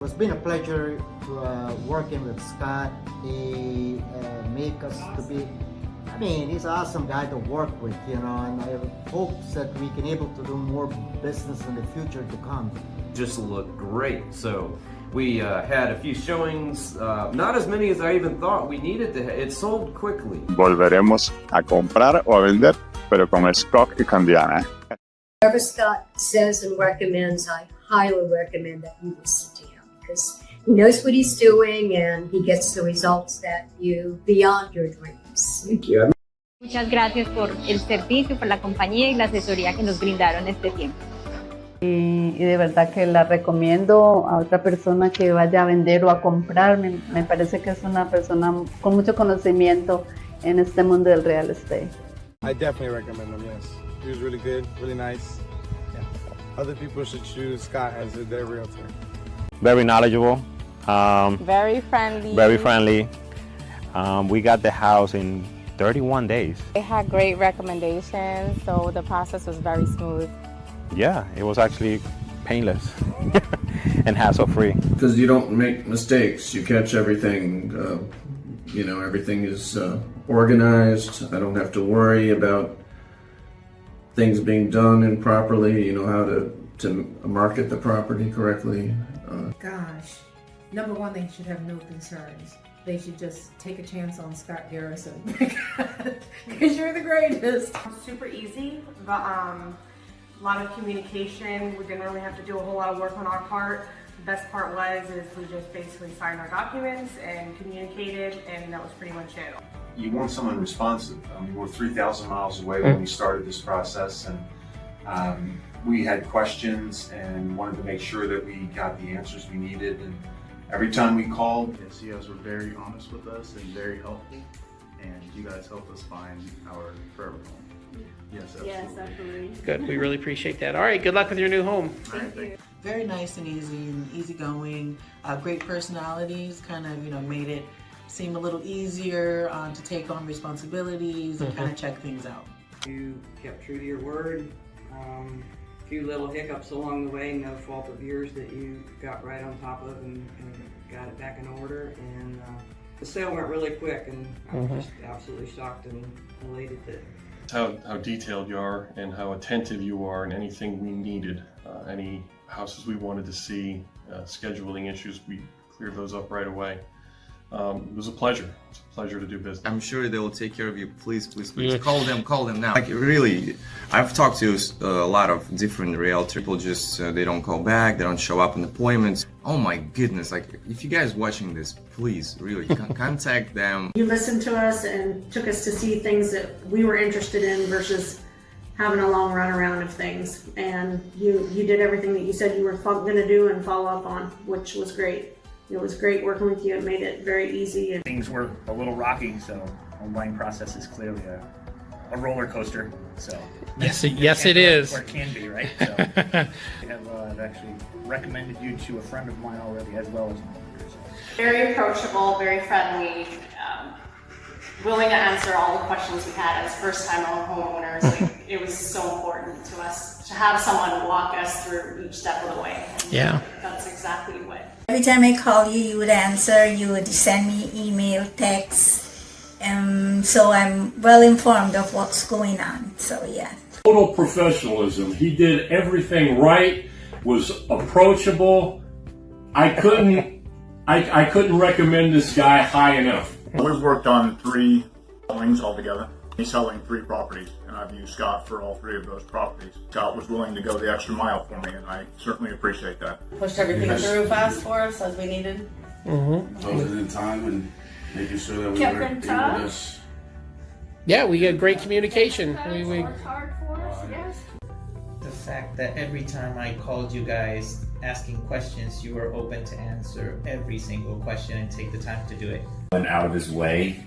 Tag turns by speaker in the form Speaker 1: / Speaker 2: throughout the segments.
Speaker 1: It's been a pleasure working with Scott. He make us to be, I mean, he's an awesome guy to work with, you know, and I hope that we can able to do more business in the future to come.
Speaker 2: Just looked great. So we had a few showings, not as many as I even thought we needed to. It sold quickly.
Speaker 3: Volveremos a comprar o a vender, pero con Scott y Candiana.
Speaker 4: Whatever Scott says and recommends, I highly recommend that you listen to him because he knows what he's doing and he gets the results that you beyond your dreams.
Speaker 5: Thank you.
Speaker 6: Muchas gracias por el servicio, por la compañía y la asesoría que nos brindaron este tiempo.
Speaker 7: Y de verdad que la recomiendo a otra persona que vaya a vender o a comprar. Me parece que es una persona con mucho conocimiento en este mundo del real estate.
Speaker 8: I definitely recommend him, yes. He was really good, really nice. Yeah. Other people should choose Scott as their realtor.
Speaker 9: Very knowledgeable.
Speaker 10: Very friendly.
Speaker 9: Very friendly. We got the house in 31 days.
Speaker 10: They had great recommendations, so the process was very smooth.
Speaker 9: Yeah, it was actually painless and hassle-free.
Speaker 11: Because you don't make mistakes, you catch everything. You know, everything is organized. I don't have to worry about things being done improperly. You know how to market the property correctly.
Speaker 12: Gosh, number one, they should have no concerns. They should just take a chance on Scott Garrison because you're the greatest.
Speaker 13: Super easy, but a lot of communication. We didn't really have to do a whole lot of work on our part. The best part is we just basically signed our documents and communicated, and that was pretty much it.
Speaker 14: You want someone responsive. We're 3,000 miles away when we started this process, and we had questions and wanted to make sure that we got the answers we needed. And every time we called,
Speaker 15: yes, you guys were very honest with us and very helpful, and you guys helped us find our forever home. Yes, absolutely.
Speaker 6: Yes, absolutely.
Speaker 16: Good. We really appreciate that. All right. Good luck with your new home.
Speaker 15: Thank you.
Speaker 17: Very nice and easygoing. Great personalities. Kind of, made it seem a little easier to take on responsibilities and kind of check things out.
Speaker 18: You kept true to your word. A few little hiccups along the way, no fault of yours that you got right on top of and got it back in order. And the sale went really quick, and I was just absolutely shocked and elated that.
Speaker 19: How detailed you are and how attentive you are in anything we needed. Any houses we wanted to see, scheduling issues, we cleared those up right away. It was a pleasure. It's a pleasure to do business.
Speaker 20: I'm sure they will take care of you. Please, please, please. Call them now. Like really, I've talked to a lot of different realtors. People just, they don't call back, they don't show up in appointments. Oh my goodness, like if you guys watching this, please, really, contact them.
Speaker 21: You listened to us and took us to see things that we were interested in versus having a long run around of things. And you did everything that you said you were going to do and follow up on, which was great. It was great working with you. It made it very easy. And
Speaker 22: things were a little rocky, so the buying process is clearly a roller coaster. So
Speaker 16: yes, it is.
Speaker 22: Where it can be, right? So I've actually recommended you to a friend of mine already, as well as another. So.
Speaker 23: Very approachable, very friendly, willing to answer all the questions we had as first-time homeowners. Like, it was so important to us to have someone walk us through each step of the way. And
Speaker 16: yeah,
Speaker 23: that's exactly what.
Speaker 24: Every time I call you, you would answer, you would send me email, text, so I'm well informed of what's going on, so yeah.
Speaker 25: Total professionalism. He did everything right, was approachable. I couldn't recommend this guy high enough.
Speaker 26: We've worked on 3 showings altogether. He's selling 3 properties, and I've used Scott for all 3 of those properties. Scott was willing to go the extra mile for me, and I certainly appreciate that.
Speaker 27: Pushed everything through fast for us as we needed.
Speaker 28: Closing in time and making sure that we were able to.
Speaker 16: Yeah, we get great communication. We
Speaker 23: worked hard for us, yes.
Speaker 29: The fact that every time I called you guys asking questions, you were open to answer every single question and take the time to do it.
Speaker 30: Went out of his way.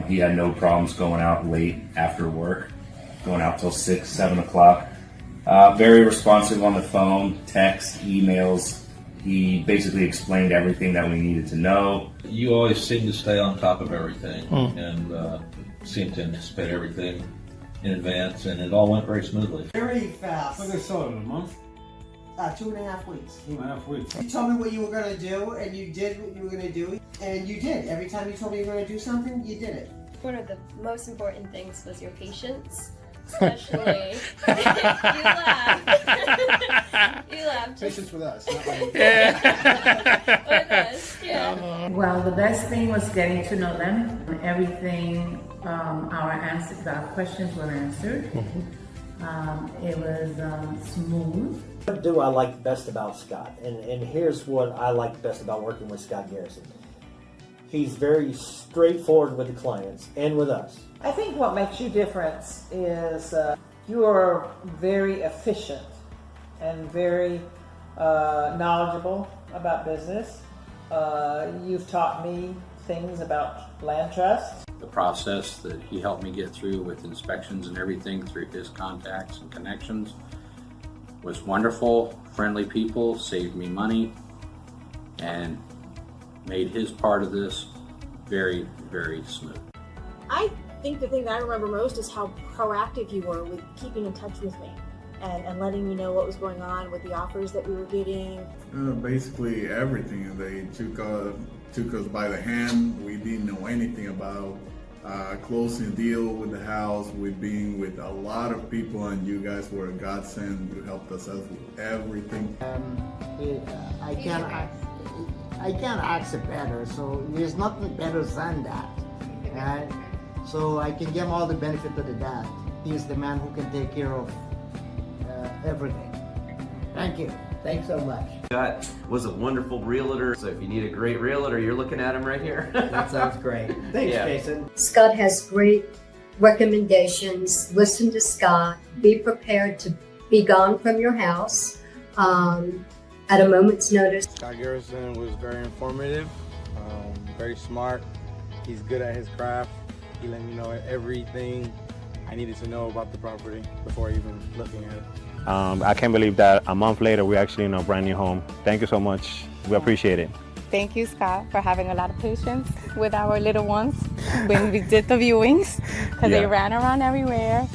Speaker 30: He had no problems going out late after work, going out till 6, 7 o'clock. Very responsive on the phone, text, emails. He basically explained everything that we needed to know.
Speaker 31: You always seem to stay on top of everything and seem to anticipate everything in advance, and it all went very smoothly.
Speaker 32: Very fast.
Speaker 33: What did I sell in a month?
Speaker 1: 2.5 weeks.
Speaker 28: 2.5 weeks.
Speaker 1: You told me what you were going to do, and you did what you were going to do, and you did. Every time you told me you were going to do something, you did it.
Speaker 2: One of the most important things was your patience, especially you laugh. You laugh.
Speaker 22: Patience with us, not like
Speaker 2: With us, yeah.
Speaker 3: Well, the best thing was getting to know them. Everything, our questions were answered. It was smooth.
Speaker 4: What do I like best about Scott? And here's what I like best about working with Scott Garrison. He's very straightforward with the clients and with us.
Speaker 5: I think what makes you different is you are very efficient and very knowledgeable about business. You've taught me things about land trust.
Speaker 7: The process that he helped me get through with inspections and everything through his contacts and connections was wonderful. Friendly people, saved me money, and made his part of this very, very smooth.
Speaker 8: I think the thing that I remember most is how proactive you were with keeping in touch with me and letting me know what was going on with the offers that we were getting.
Speaker 26: Basically everything. They took us by the hand. We didn't know anything about closing a deal with the house. We've been with a lot of people, and you guys were a godsend. You helped us out with everything.
Speaker 1: I can't ask it better, so there's nothing better than that. Right? So I can give him all the benefit of the doubt. He's the man who can take care of everything. Thank you. Thanks so much.
Speaker 9: Scott was a wonderful realtor, so if you need a great realtor, you're looking at him right here.
Speaker 1: That sounds great. Thanks, Jason.
Speaker 10: Scott has great recommendations. Listen to Scott. Be prepared to be gone from your house at a moment's notice.
Speaker 11: Scott Garrison was very informative, very smart. He's good at his craft. He let me know everything I needed to know about the property before even looking at it.
Speaker 12: I can't believe that a month later we're actually in a brand new home. Thank you so much. We appreciate it.
Speaker 32: Thank you, Scott, for having a lot of patience with our little ones when we did the viewings, because they ran around everywhere.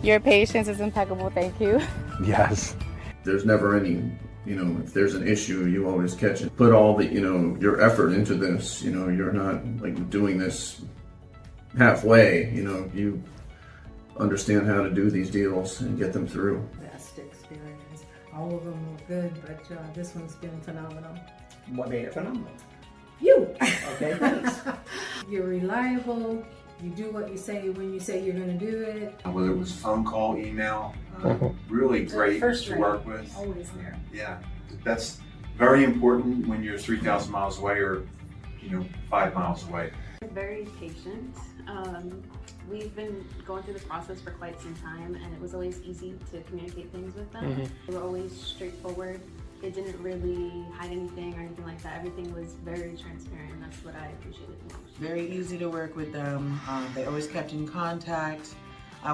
Speaker 32: Your patience is impeccable. Thank you.
Speaker 12: Yes.
Speaker 31: There's never any, if there's an issue, you always catch it. Put all the, your effort into this. You're not like doing this halfway. You understand how to do these deals and get them through.
Speaker 3: Best experience. All of them were good, but this one's been phenomenal.
Speaker 1: What made it phenomenal?
Speaker 3: You!
Speaker 1: Okay, thanks.
Speaker 3: You're reliable. You do what you say when you say you're going to do it.
Speaker 14: Whether it was phone call, email, really great to work with.
Speaker 2: Always there.
Speaker 14: Yeah, that's very important when you're 3,000 miles away or 5 miles away.
Speaker 23: Very patient. We've been going through the process for quite some time, and it was always easy to communicate things with them. They were always straightforward. They didn't really hide anything or anything like that. Everything was very transparent, and that's what I appreciated the most.
Speaker 17: Very easy to work with them. They always kept in contact.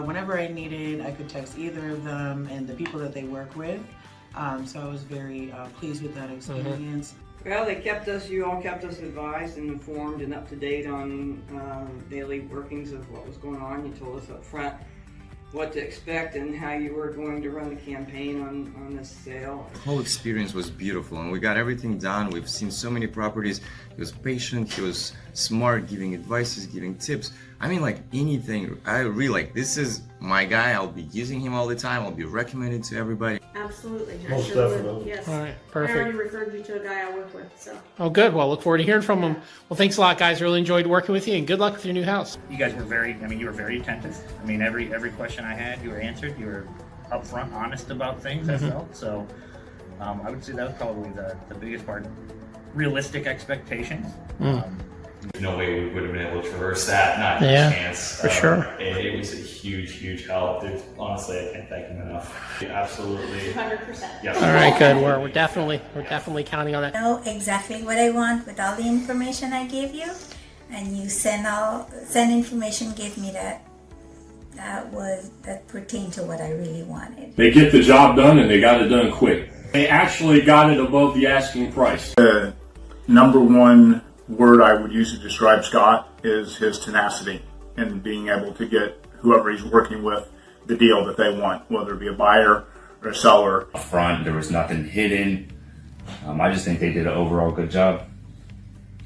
Speaker 17: Whenever I needed, I could text either of them and the people that they work with. So I was very pleased with that experience.
Speaker 18: Well, you all kept us advised and informed and up to date on daily workings of what was going on. You told us up front what to expect and how you were going to run the campaign on this sale.
Speaker 20: The whole experience was beautiful, and we got everything done. We've seen so many properties. He was patient, he was smart, giving advices, giving tips. I mean, like anything. I really this is my guy. I'll be using him all the time. I'll be recommending to everybody.
Speaker 21: Absolutely.
Speaker 16: Most
Speaker 21: definitely. Yes.
Speaker 16: All right, perfect.
Speaker 21: I already referred you to a guy I work with, so.
Speaker 16: Oh, good. Well, look forward to hearing from him. Well, thanks a lot, guys. Really enjoyed working with you, and good luck with your new house.
Speaker 22: You guys were you were very attentive. Every question I had, you were answered. You were upfront, honest about things, I felt. So I would say that was probably the biggest part. Realistic expectations.
Speaker 30: There's no way we would have been able to traverse that, not a chance.
Speaker 16: For sure.
Speaker 30: It was a huge help. Honestly, I can't thank him enough. Absolutely.
Speaker 23: 200%.
Speaker 30: Yep.
Speaker 16: All right, good. We're definitely counting on that.
Speaker 24: I know exactly what I want with all the information I gave you, and you send information gave me that pertained to what I really wanted.
Speaker 25: They get the job done, and they got it done quick. They actually got it above the asking price.
Speaker 26: The number one word I would use to describe Scott is his tenacity and being able to get whoever he's working with the deal that they want, whether it be a buyer
Speaker 25: or a seller.
Speaker 30: Up front, there was nothing hidden. I just think they did an overall good job.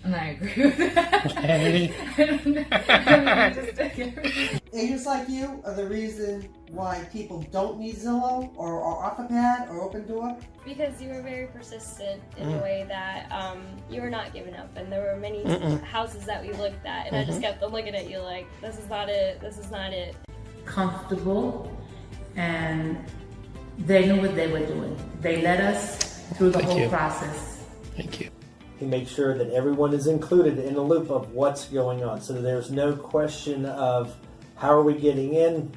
Speaker 4: And I agree with that.
Speaker 5: Agents like you are the reason why people don't need Zillow or OfferPad or Open Door.
Speaker 2: Because you were very persistent in a way that you were not giving up, and there were many houses that we looked at, and I just kept looking at you like, this is not it, this is not it.
Speaker 3: Comfortable, and they knew what they were doing. They led us through the whole process.
Speaker 16: Thank you.
Speaker 6: He makes sure that everyone is included in the loop of what's going on, so that there's no question of how are we getting in.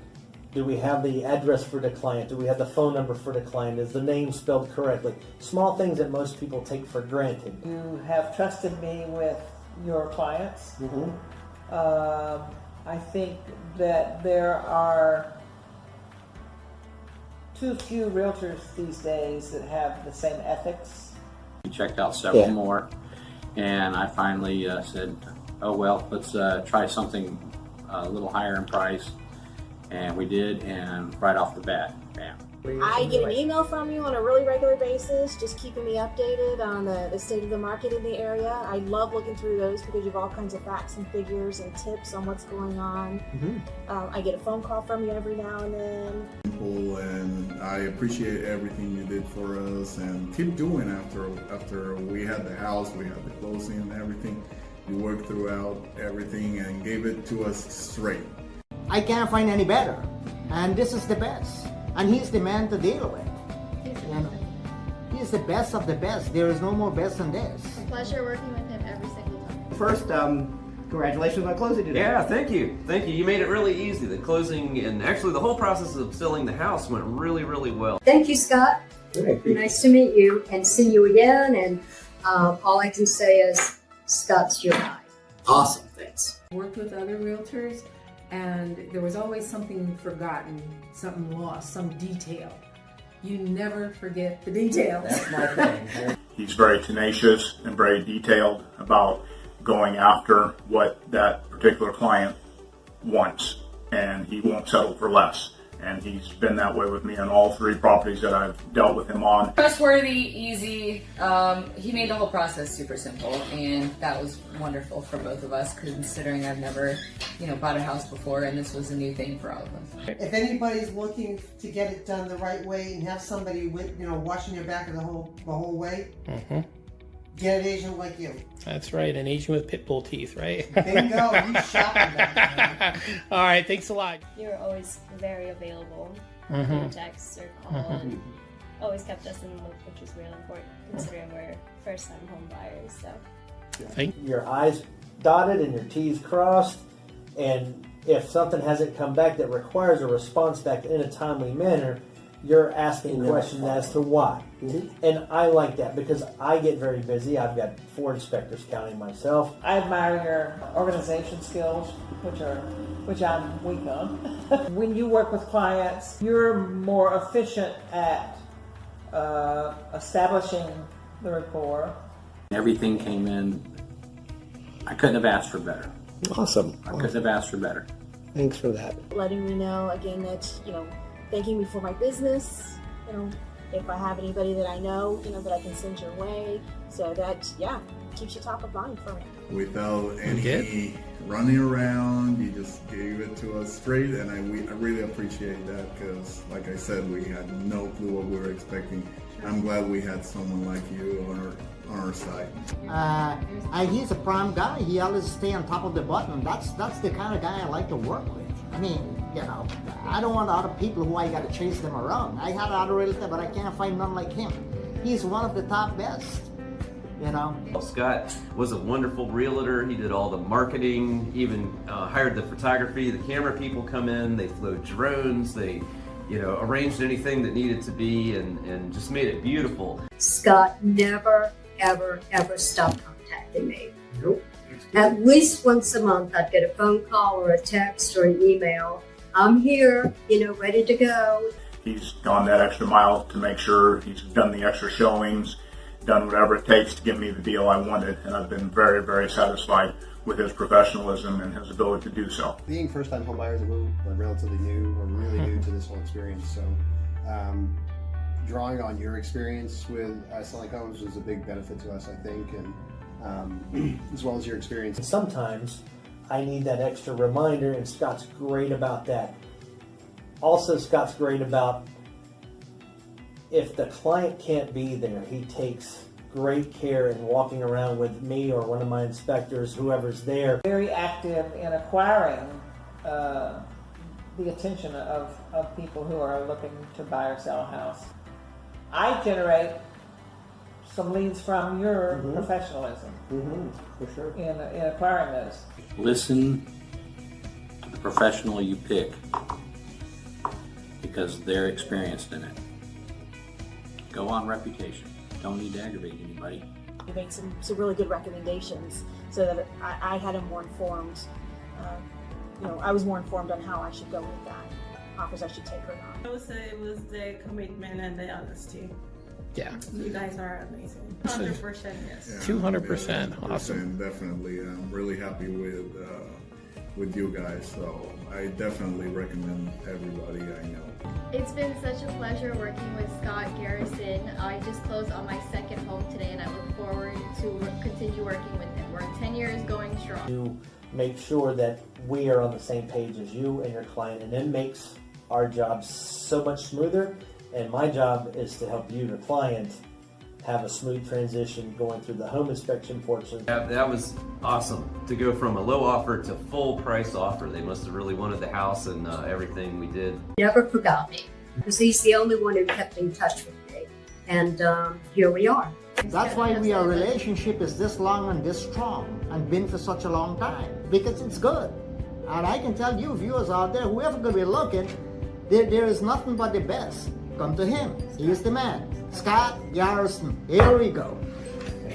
Speaker 6: Do we have the address for the client? Do we have the phone number for the client? Is the name spelled correctly? Small things that most people take for granted.
Speaker 7: You have trusted me with your clients. I think that there are too few realtors these days that have the same ethics.
Speaker 8: We checked out several more, and I finally said, oh well, let's try something a little higher in price. And we did, and right off the bat, bam.
Speaker 9: I get an email from you on a really regular basis, just keeping me updated on the state of the market in the area. I love looking through those because you have all kinds of facts and figures and tips on what's going on. I get a phone call from you every now and then.
Speaker 26: And I appreciate everything you did for us, and keep doing after we had the house, we had the closing and everything. You worked throughout everything and gave it to us straight.
Speaker 1: I can't find any better, and this is the best, and he's the man to deal with. You know, he's the best of the best. There is no more best than this.
Speaker 9: It's a pleasure working with him every single time.
Speaker 13: First, congratulations on closing today.
Speaker 15: Yeah, thank you. Thank you. You made it really easy. The closing and actually the whole process of selling the house went really, really well.
Speaker 10: Thank you, Scott. Nice to meet you and see you again. And all I can say is, Scott's your guy.
Speaker 13: Awesome. Thanks.
Speaker 19: Worked with other realtors, and there was always something forgotten, something lost, some detail. You never forget the details.
Speaker 13: That's my thing.
Speaker 25: He's very tenacious and very detailed about going after what that particular client wants, and he won't settle for less. And he's been that way with me on all 3 properties that I've dealt with him on.
Speaker 4: Trustworthy, easy. He made the whole process super simple, and that was wonderful for both of us, considering I've never, bought a house before, and this was a new thing for all of us.
Speaker 5: If anybody's looking to get it done the right way and have somebody with, watching your back the whole way, get an agent like you.
Speaker 16: That's right, an agent with pit bull teeth, right?
Speaker 5: Bingo, you shot that.
Speaker 16: All right, thanks a lot.
Speaker 2: You were always very available. Through text or call, and always kept us in the loop, which was really important considering we're first-time home buyers. So.
Speaker 6: Your I's dotted and your T's crossed, and if something hasn't come back that requires a response back in a timely manner, you're asking questions as to why. And I like that because I get very busy. I've got 4 inspectors counting myself.
Speaker 19: I admire your organization skills, which I'm weak on. When you work with clients, you're more efficient at establishing the rapport.
Speaker 8: Everything came in. I couldn't have asked for better.
Speaker 16: Awesome.
Speaker 8: I couldn't have asked for better.
Speaker 16: Thanks for that.
Speaker 9: Letting me know again that, thanking me for my business, if I have anybody that I know, that I can send your way. So that, keeps you top of mind for me.
Speaker 26: Without any running around, you just gave it to us straight, and I really appreciate that because, like I said, we had no clue what we were expecting. I'm glad we had someone like you on our side.
Speaker 1: He's a prime guy. He always stay on top of the button. That's the kind of guy I like to work with. I mean, I don't want other people who I got to chase them around. I had other realtor, but I can't find none like him. He's one of the top best.
Speaker 15: Scott was a wonderful realtor. He did all the marketing, even hired the photography. The camera people come in, they flew drones, they arranged anything that needed to be and just made it beautiful.
Speaker 10: Scott never, ever, ever stopped contacting me. Nope. At least once a month, I'd get a phone call or a text or an email. I'm here, ready to go.
Speaker 25: He's gone that extra mile to make sure he's done the extra showings, done whatever it takes to get me the deal I wanted, and I've been very, very satisfied with his professionalism and his ability to do so.
Speaker 27: Being first-time home buyers, we're relatively new, or really new to this whole experience, so
Speaker 11: drawing on your experience with selling homes was a big benefit to us, I think, and as well as your experience.
Speaker 6: Sometimes I need that extra reminder, and Scott's great about that. Also, Scott's great about if the client can't be there, he takes great care in walking around with me or one of my inspectors, whoever's there.
Speaker 19: Very active in acquiring the attention of people who are looking to buy or sell a house. I generate some leads from your professionalism
Speaker 6: for sure
Speaker 19: in acquiring those.
Speaker 8: Listen to the professional you pick because they're experienced in it. Go on reputation. Don't need to aggravate anybody.
Speaker 9: You made some really good recommendations so that I had them more informed. I was more informed on how I should go with that, offers I should take or not.
Speaker 12: I would say it was the commitment and the honesty.
Speaker 16: Yeah.
Speaker 12: You guys are amazing. 100% yes.
Speaker 16: 200%. Awesome.
Speaker 26: Definitely. I'm really happy with you guys. So I definitely recommend everybody I know.
Speaker 14: It's been such a pleasure working with Scott Garrison. I just closed on my second home today and I look forward to continue working with him. We're 10 years going strong.
Speaker 6: To make sure that we are on the same page as you and your client, and it makes our job so much smoother. And my job is to help you, the client, have a smooth transition going through the home inspection portion.
Speaker 15: That was awesome to go from a low offer to full price offer. They must have really wanted the house and everything we did.
Speaker 10: Never forgot me, because he's the only one who kept in touch with me. And here we are.
Speaker 1: That's why our relationship is this long and this strong and been for such a long time, because it's good. And I can tell you viewers out there, whoever gonna be looking, there is nothing but the best. Come to him. He is the man. Scott Garrison. Here we go.